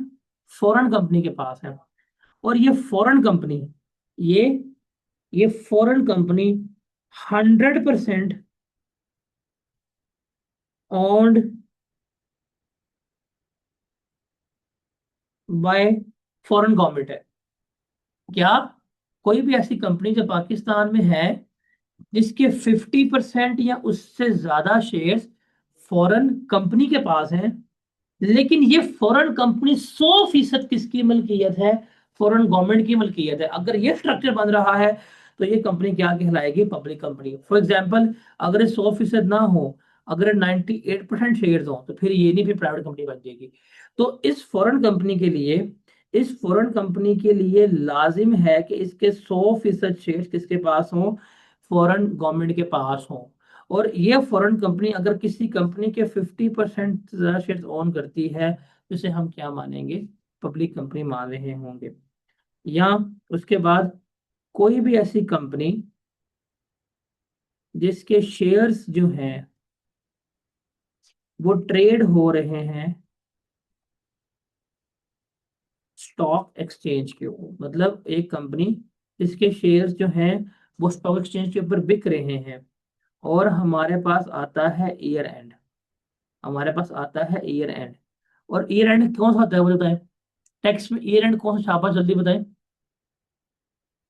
A: फॉरेन कंपनी के पास है। और ये फॉरेन कंपनी, ये ये foreign company 100% owned by foreign government है। क्या? कोई भी ऐसी कंपनी जो पाकिस्तान में है, जिसके 50% या उससे ज्यादा शेयर्स फॉरेन कंपनी के पास हैं, लेकिन ये फॉरेन कंपनी 100% किसकी मलकियत है? फॉरेन गवर्नमेंट की मलकियत है। अगर ये स्ट्रक्चर बन रहा है, तो ये कंपनी क्या कहलाएगी? Public company. फॉर एग्जाम्पल, अगर ये 100% ना हो, अगर 98% शेयर हो, तो फिर ये नहीं, फिर प्राइवेट कंपनी बन जाएगी। तो इस फॉरेन कंपनी के लिए लाजिम है कि इसके 100% शेयर किसके पास हो? फॉरेन गवर्नमेंट के पास हो। और ये फॉरेन कंपनी अगर किसी कंपनी के 50% ज्यादा शेयर ओन करती है, तो इसे हम क्या मानेंगे? पब्लिक कंपनी मान रहे होंगे। या उसके बाद, कोई भी ऐसी कंपनी जिसके शेयर्स जो हैं वो ट्रेड हो रहे हैं स्टॉक एक्सचेंज के ऊपर, मतलब एक कंपनी जिसके शेयर्स जो हैं वो स्टॉक एक्सचेंज के ऊपर बिक रहे हैं, और हमारे पास आता है ईयर एंड। हमारे पास आता है ईयर एंड। और ईयर एंड कौन सा होता है वो बताएं। टेक्स्ट में ईयर एंड कौन सा छापा, जल्दी बताएं।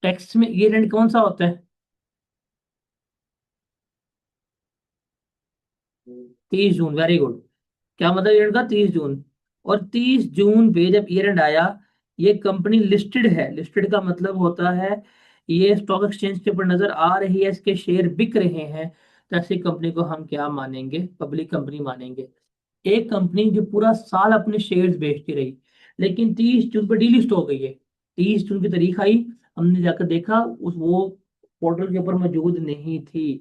A: टेक्स्ट में ईयर एंड कौन सा होता है? 30 जून, वेरी गुड। क्या मतलब ईयर एंड का? 30 जून। और 30 जून पे जब ईयर एंड आया, ये कंपनी लिस्टेड है। लिस्टेड का मतलब होता है ये स्टॉक एक्सचेंज के ऊपर नजर आ रही है, इसके शेयर बिक रहे हैं, तो ऐसी कंपनी को हम क्या मानेंगे? पब्लिक कंपनी मानेंगे। एक कंपनी जो पूरा साल अपने शेयर्स बेचती रही, लेकिन 30 जून पर डीलिस्ट हो गई है। 30 जून की तारीख आई, हमने जाकर देखा उस वो पोर्टल के ऊपर मौजूद नहीं थी,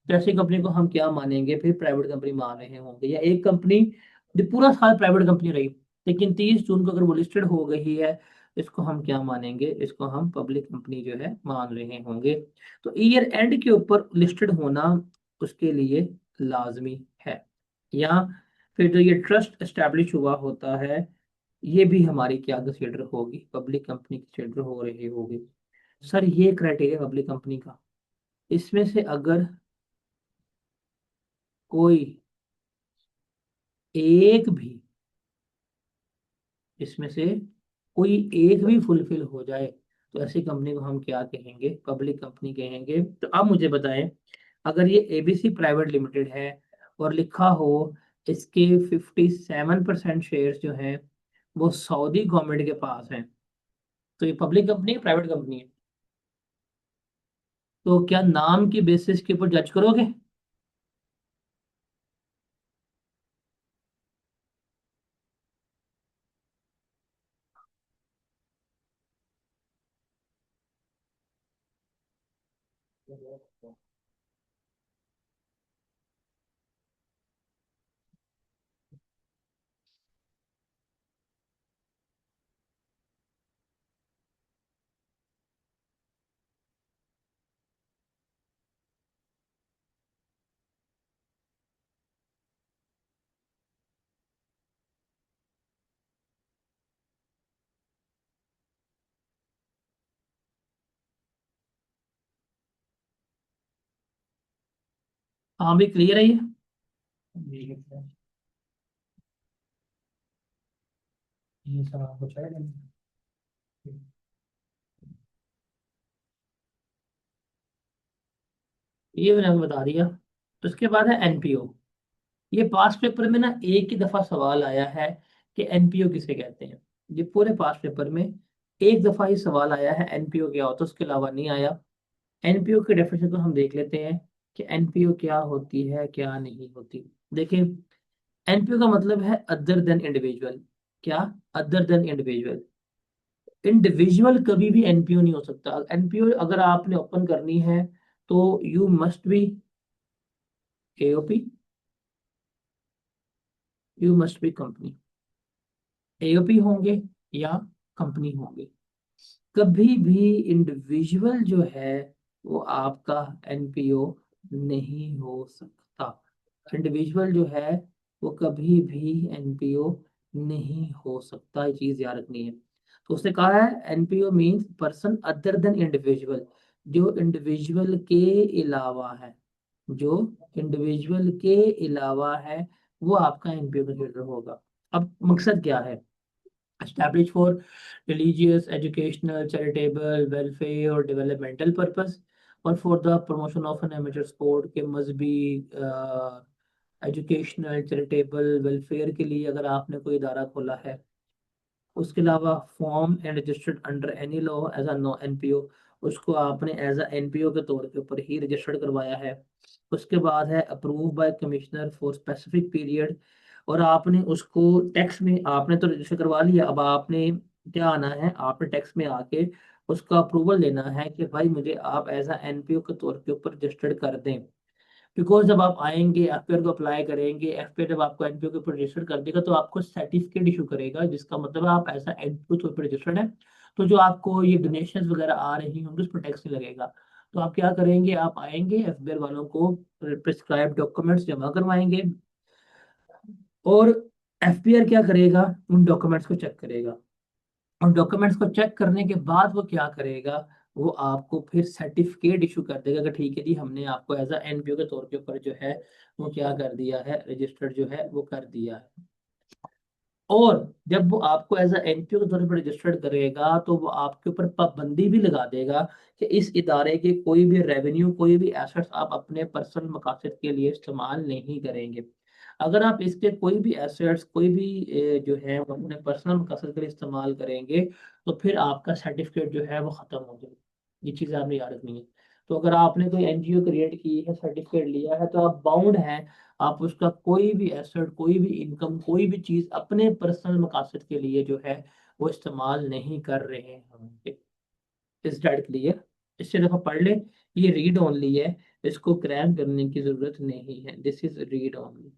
A: तो ऐसी कंपनी को हम क्या मानेंगे? फिर प्राइवेट कंपनी मान रहे होंगे। या एक कंपनी जो पूरा साल प्राइवेट कंपनी रही, लेकिन 30 जून को अगर वो लिस्टेड हो गई है, इसको हम क्या मानेंगे? इसको हम पब्लिक कंपनी जो है मान रहे होंगे। तो ईयर एंड के ऊपर लिस्टेड होना उसके लिए लाजमी है। या फिर जो ये ट्रस्ट एस्टेब्लिश हुआ होता है, ये भी हमारी क्या कंसिडर होगी? पब्लिक कंपनी कंसिडर हो रही होगी। सर ये क्राइटेरिया पब्लिक कंपनी का, इसमें से अगर कोई एक भी, इसमें से कोई एक भी फुलफिल हो जाए, तो ऐसी कंपनी को हम क्या कहेंगे? पब्लिक कंपनी कहेंगे। तो आप मुझे बताएं, अगर ये एबीसी प्राइवेट लिमिटेड है और लिखा हो इसके 57% शेयर जो हैं वो सऊदी गवर्नमेंट के पास हैं, तो ये पब्लिक कंपनी है, प्राइवेट कंपनी है? तो क्या नाम की बेसिस के ऊपर जज करोगे? हाँ भी क्लियर है ये। जी, ये सब कुछ है। ये मैंने आपको बता दिया। तो उसके बाद है एनपीओ। ये पास्ट पेपर में ना एक ही दफा सवाल आया है कि एनपीओ किसे कहते हैं। ये पूरे पास्ट पेपर में एक दफा ही सवाल आया है एनपीओ क्या होता है, उसके अलावा नहीं आया। एनपीओ के डेफिनेशन को हम देख लेते हैं कि एनपीओ क्या होती है क्या नहीं होती। देखिए, एनपीओ का मतलब है अदर देन इंडिविजुअल। क्या? Other than individual. इंडिविजुअल कभी भी एनपीओ नहीं हो सकता। एनपीओ अगर आपने ओपन करनी है तो you must be AOP, you must be company. AOP होंगे या कंपनी होंगे। कभी भी इंडिविजुअल जो है वो आपका एनपीओ नहीं हो सकता। इंडिविजुअल जो है वो कभी भी एनपीओ नहीं हो सकता, ये चीज याद रखनी है। तो उसने कहा है NPO means person other than individual, जो इंडिविजुअल के अलावा है, जो इंडिविजुअल के अलावा है वो आपका एनपीओ कंसिडर होगा। अब मकसद क्या है? established for religious, educational, charitable, welfare or developmental purpose, और for the promotion of an amateur sport के मजहबी, एजुकेशनल, चैरिटेबल, वेलफेयर के लिए अगर आपने कोई इदारा खोला है। उसके अलावा form and registered under any law as a no NPO, उसको आपने एज अ एनपीओ के तौर के ऊपर ही रजिस्टर्ड करवाया है। उसके बाद है approve by commissioner for specific period, और आपने उसको टैक्स में आपने तो रजिस्टर करवा लिया, अब आपने क्या आना है? आपने टैक्स में आके उसका अप्रूवल लेना है कि भाई मुझे आप एज अ एनपीओ के तौर के ऊपर रजिस्टर्ड कर दें। बिकॉज जब आप आएंगे एफपीआर को अप्लाई करेंगे, एफपीआर जब आपको एनपीओ के ऊपर रजिस्टर कर देगा तो आपको सर्टिफिकेट इशू करेगा, जिसका मतलब है आप ऐसा एनपीओ के ऊपर रजिस्टर्ड है। तो जो आपको ये डोनेशन वगैरह आ रही होंगी उस पर टैक्स नहीं लगेगा। तो आप क्या करेंगे? आप आएंगे एफबीआर वालों को प्रिस्क्राइब डॉक्यूमेंट्स जमा करवाएंगे, और एफबीआर क्या करेगा? उन डॉक्यूमेंट्स को चेक करेगा। उन डॉक्यूमेंट्स को चेक करने के बाद वो क्या करेगा? वो आपको फिर सर्टिफिकेट इशू कर देगा कि ठीक है जी, हमने आपको एज अ एनपीओ के तौर के ऊपर जो है वो क्या कर दिया है, रजिस्टर्ड जो है वो कर दिया है। और जब वो आपको एज अ एनपीओ के तौर पर रजिस्टर्ड करेगा तो वो आपके ऊपर पाबंदी भी लगा देगा कि इस इदारे के कोई भी रेवेन्यू, कोई भी एसेट्स आप अपने पर्सनल मकासद के लिए इस्तेमाल नहीं करेंगे। अगर आप इसके कोई भी एसेट्स, कोई भी जो है वो अपने पर्सनल मकासद के लिए इस्तेमाल करेंगे तो फिर आपका सर्टिफिकेट जो है वो ख़त्म हो जाएगा। ये चीज़ आपने याद रखनी है। तो अगर आपने कोई एनजीओ क्रिएट की है, सर्टिफिकेट लिया है, तो आप बाउंड हैं, आप उसका कोई भी एसेट, कोई भी इनकम, कोई भी चीज अपने पर्सनल मकासद के लिए जो है वो इस्तेमाल नहीं कर रहे हैं। इस डेट क्लियर? इससे दफा पढ़ ले। ये रीड ओनली है, इसको क्रैम करने की जरूरत नहीं है। This is read only.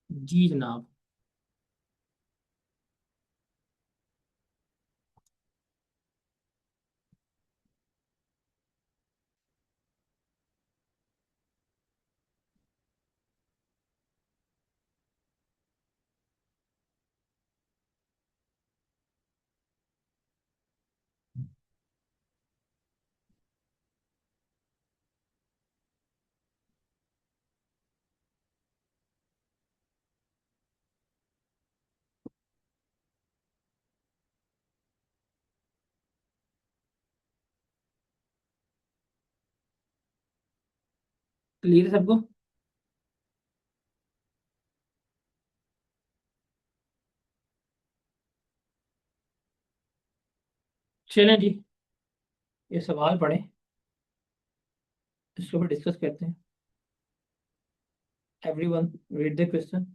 A: जी जनाब। क्लियर है सबको? चलें जी, ये सवाल पढ़ें, इसके ऊपर डिस्कस करते हैं। Everyone read the question.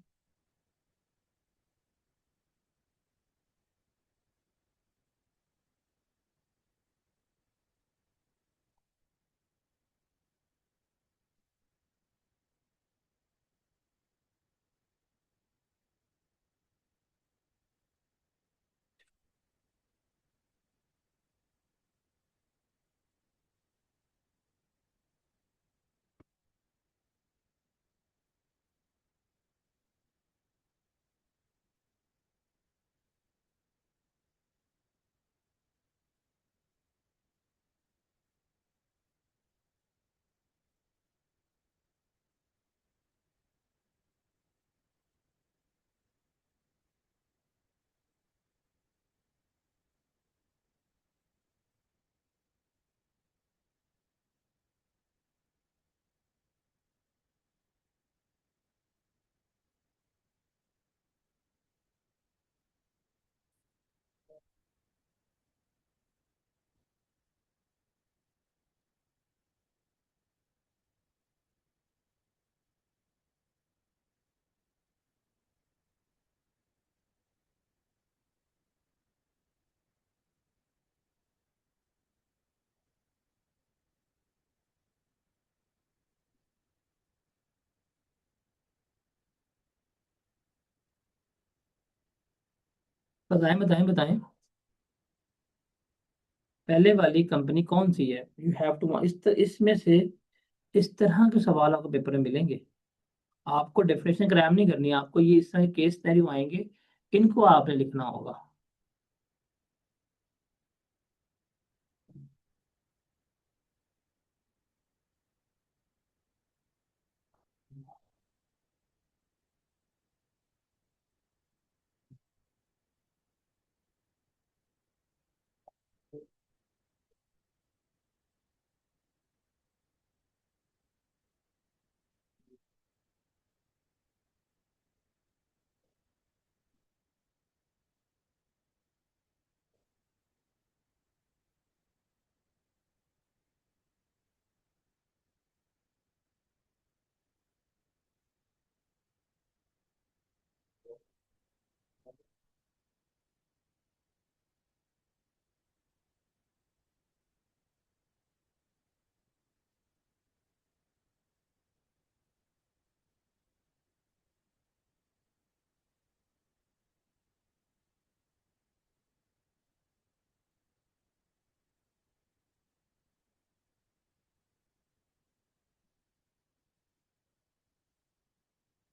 A: बताएं बताएं बताएं। पहले वाली कंपनी कौन सी है? यू हैव टू इसमें से इस तरह के सवाल आपको पेपर में मिलेंगे। आपको डेफिनेशन क्रैम नहीं करनी, आपको ये इस तरह केस सिनेरियो आएंगे, इनको आपने लिखना होगा।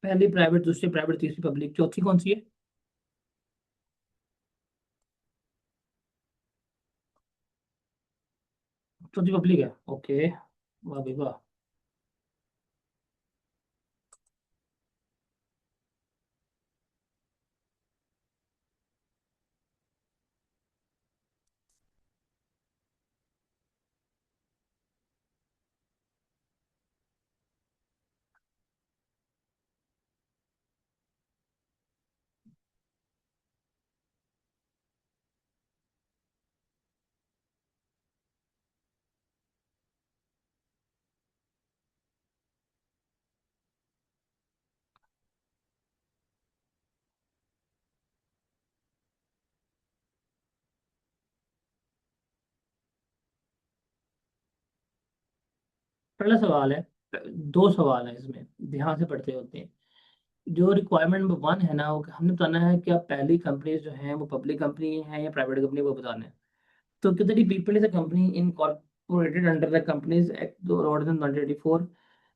A: पहली प्राइवेट, दूसरी प्राइवेट, तीसरी पब्लिक, चौथी कौन सी है? चौथी पब्लिक है, ओके। वाह भाई वाह। पहला सवाल है, दो सवाल है इसमें, ध्यान से पढ़ते होते हैं। जो रिक्वायरमेंट नंबर वन है ना, वो हमने बताना है कि आप पहली कंपनी जो है वो पब्लिक कंपनी है या प्राइवेट कंपनी, वो बताना है। तो कितनी people is a company incorporated under the companies act 1984।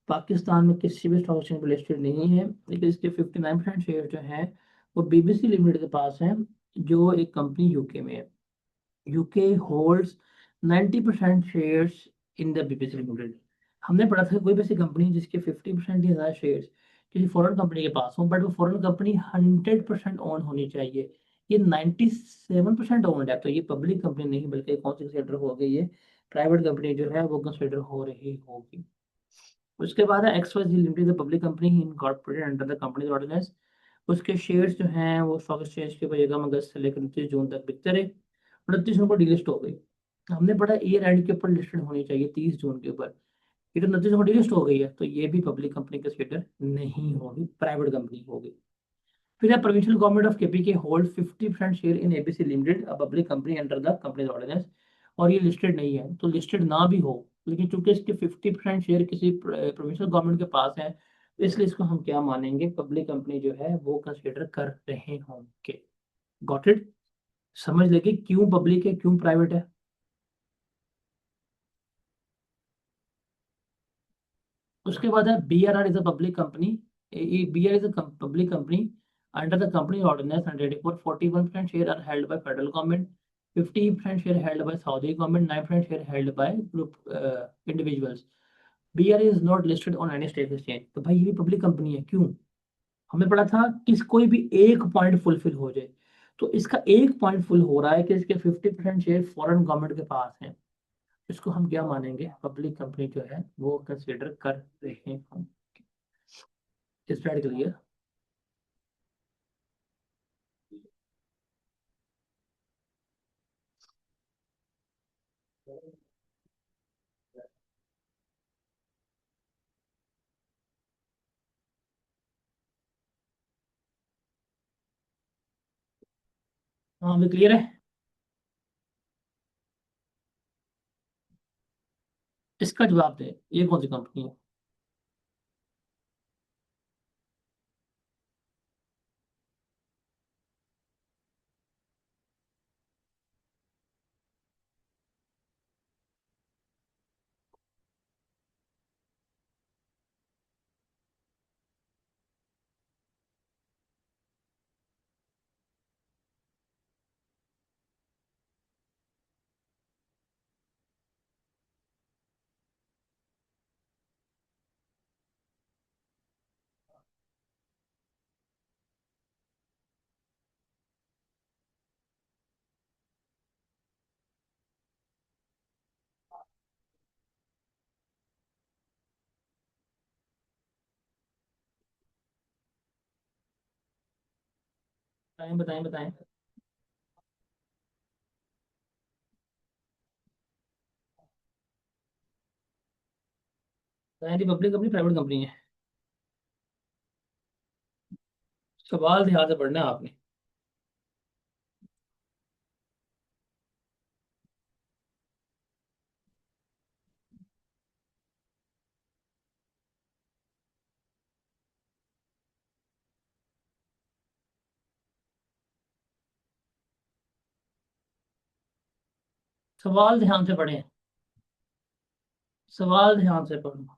A: Pakistan में किसी भी स्टॉक एक्सचेंज पर लिस्टेड नहीं है, लेकिन इसके 59% शेयर जो हैं वो बीबीसी लिमिटेड के पास हैं, जो एक कंपनी यूके में है। UK holds 90% shares in the BBC limited. हमने पढ़ा था कि कोई भी ऐसी कंपनी जिसके 50% या ज़्यादा शेयर्स किसी फॉरेन कंपनी के पास हो, बट वो फॉरेन कंपनी 100% ओन होनी चाहिए। ये 97% ओन्ड है, तो ये पब्लिक कंपनी नहीं बल्कि कौन सी कंसिडर हो गई है, प्राइवेट कंपनी जो है वो कंसिडर हो रही होगी। उसके बाद है X Y Z limited, public company incorporated under the company ordinance. उसके शेयर्स जो हैं वो स्टॉक एक्सचेंज के बजेगा अगस्त से लेकर 29 जून तक बिकते रहे। 29 जून को डीलिस्ट हो गई। हमने पढ़ा ईयर एंड के ऊपर लिस्टेड होनी चाहिए 30 जून के ऊपर। ये तो 29 जून को डीलिस्ट हो गई है, तो ये भी पब्लिक कंपनी कंसिडर नहीं होगी, प्राइवेट कंपनी होगी। फिर है प्रोविंशियल गवर्नमेंट ऑफ केपी के hold 50% share in ABC limited, a public company under the companies ordinance. और ये लिस्टेड नहीं है, तो लिस्टेड ना भी हो, लेकिन चूंकि इसके 50% शेयर किसी प्रोविंशियल गवर्नमेंट के पास है, तो इसलिए इसको हम क्या मानेंगे, पब्लिक कंपनी जो है वो कंसिडर कर रहे होंगे। Got it? समझ लेके क्यों पब्लिक है क्यों प्राइवेट है। उसके बाद है B R R is a public company. B R is a public company under the company ordinance 184। 41% share are held by federal government, 50% share held by Saudi government, 9% share held by group individuals. B R is not listed on any stock exchange. तो भाई ये भी public company है, क्यों? हमने पढ़ा था कि कोई भी एक पॉइंट फुलफिल हो जाए, तो इसका एक पॉइंट फुल हो रहा है कि इसके 50% शेयर फॉरेन गवर्नमेंट के पास हैं। इसको हम क्या मानेंगे, पब्लिक कंपनी जो है वो कंसिडर कर रहे हैं। Slide clear? हाँ भी क्लियर है। इसका जवाब दे, ये कौन सी कंपनी है? बताएं बताएं बताएं। बताएं जी, पब्लिक कंपनी प्राइवेट कंपनी है? सवाल ध्यान से पढ़ना है आपने। सवाल ध्यान से पढ़ें। सवाल ध्यान से पढ़ो।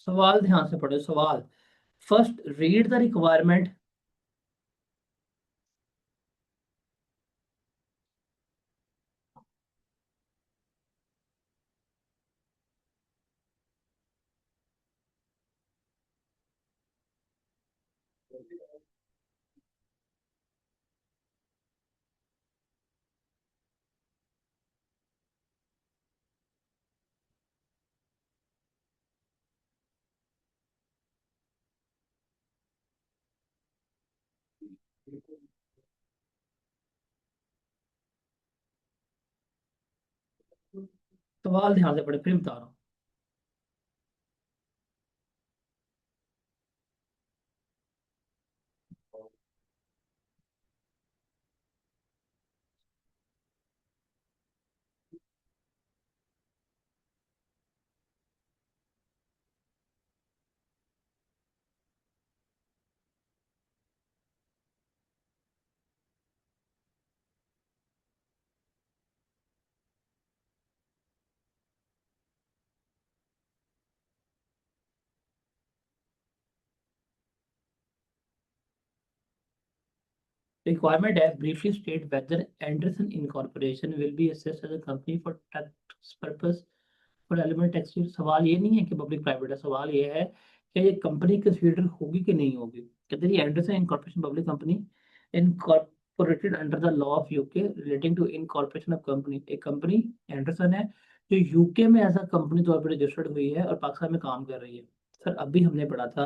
A: सवाल ध्यान से पढ़ो सवाल। First read the requirement. सवाल ध्यान से पढ़े फिर बता रहा हूँ। Requirement as briefly state whether Anderson Incorporation will be assessed as a company for tax purpose for element tax relief। सवाल ये नहीं है कि पब्लिक प्राइवेट है, सवाल ये है कि ये कंपनी कंसीडर होगी कि नहीं होगी। कहते हैं Anderson incorporation public company incorporated under the law of UK relating to incorporation of company. एक कंपनी एंडरसन है जो यूके में एज अ कंपनी तौर पर रजिस्टर्ड हुई है और पाकिस्तान में काम कर रही है। सर अभी हमने पढ़ा था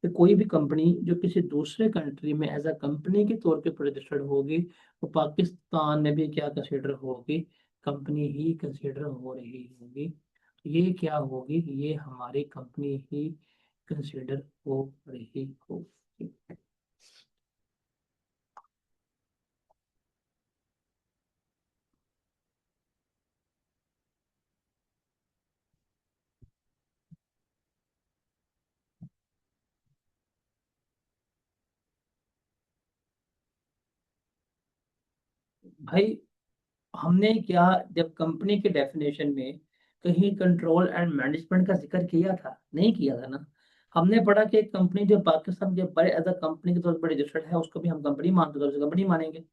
A: कि कोई भी कंपनी जो किसी दूसरे कंट्री में एज अ कंपनी के तौर पे रजिस्टर्ड होगी वो पाकिस्तान में भी क्या कंसिडर होगी, कंपनी ही कंसिडर हो रही होगी। तो ये क्या होगी, ये हमारी कंपनी ही कंसिडर हो रही होगी। भाई हमने क्या, जब कंपनी के डेफिनेशन में कहीं कंट्रोल एंड मैनेजमेंट का जिक्र किया था? नहीं किया था ना। हमने पढ़ा कि एक कंपनी जो पाकिस्तान के बड़े एज अ कंपनी के तौर पर रजिस्टर्ड है उसको भी हम कंपनी मानते, तो कंपनी मानेंगे।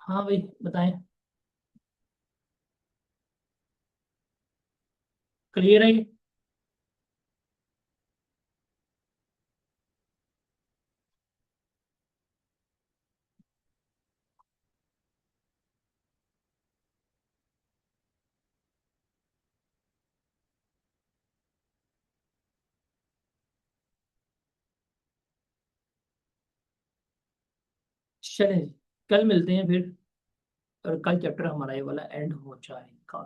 A: हाँ भाई बताएं। क्लियर है ये? चलें, कल मिलते हैं फिर, और कल चैप्टर हमारा ये वाला एंड हो जाएगा।